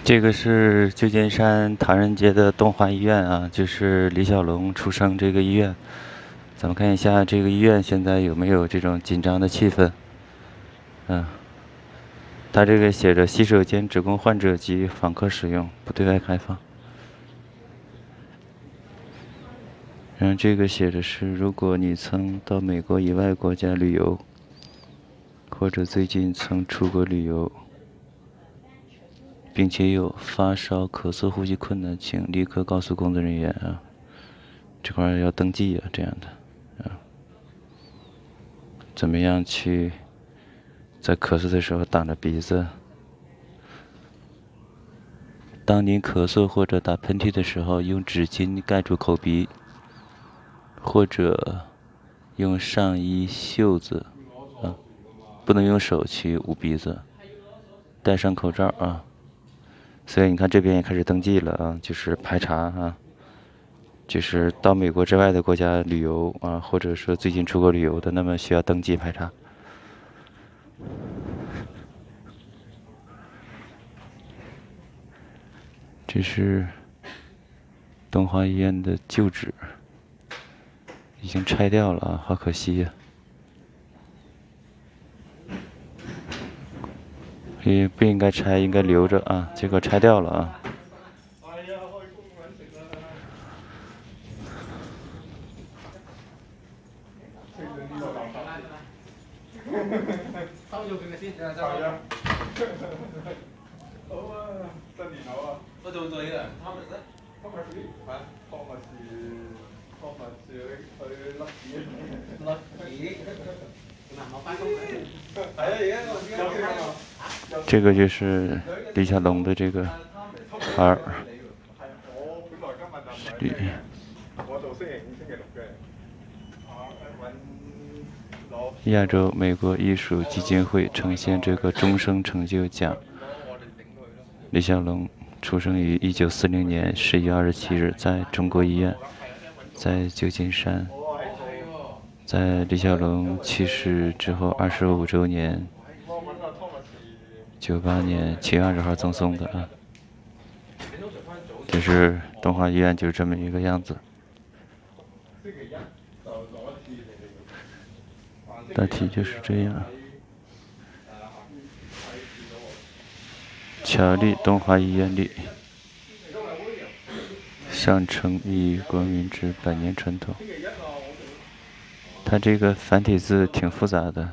这个是旧金山唐人街的东华医院啊，就是李小龙出生这个医院。咱们看一下这个医院现在有没有这种紧张的气氛。嗯，它这个写着洗手间只供患者及访客使用，不对外开放。然后这个写的是，如果你曾到美国以外国家旅游，或者最近曾出国旅游，并且有发烧、咳嗽、呼吸困难，请立刻告诉工作人员啊。这块要登记啊，这样的啊。怎么样去在咳嗽的时候挡着鼻子？当您咳嗽或者打喷嚏的时候，用纸巾盖住口鼻，或者用上衣袖子啊，不能用手去捂鼻子，戴上口罩啊。所以你看这边也开始登记了啊，就是排查啊，就是到美国之外的国家旅游啊，或者说最近出国旅游的，那么需要登记排查。这是东华医院的旧址，已经拆掉了啊，好可惜呀。也不应该拆，应该留着啊，结果拆掉了啊。收咗佢嘅先，係啊。好啊，新年好啊！我做咗呢個，Thomas，係啊，Thomas，去甩紙，甩紙，嗱我翻工嘅，係啊，而家我这个就是李小龙的这个牌儿。我本來今日就唔係，我做星期五、星期六嘅，揾亚洲美国艺术基金会呈现这个终生成就奖。李小龙出生于1940年11月27日，在中国医院，在旧金山。在李小龙去世之后25周年，98年7月20号赠送的啊。就是东华医院就是这么一个样子。大体就是这样。乔丽东华医院里，上承以光明之百年传统。它这个繁体字挺复杂的。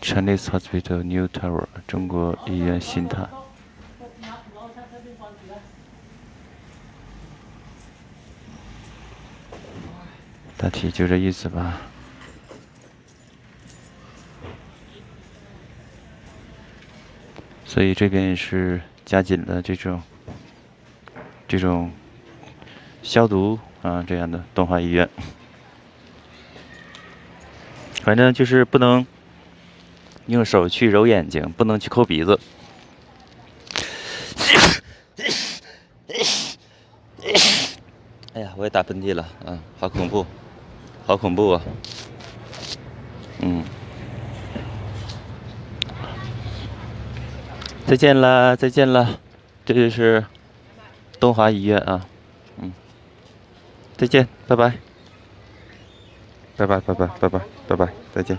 Chinese Hospital New Tower， 中国医院新塔。大体就这意思吧。所以这边也是加紧了这种消毒啊，这样的东华医院。反正就是不能用手去揉眼睛，不能去抠鼻子。哎呀，我也打喷嚏了，好恐怖，好恐怖啊！再见了，再见了，这就是东华医院啊，再见，拜拜，拜拜，拜拜，拜拜，拜拜，再见。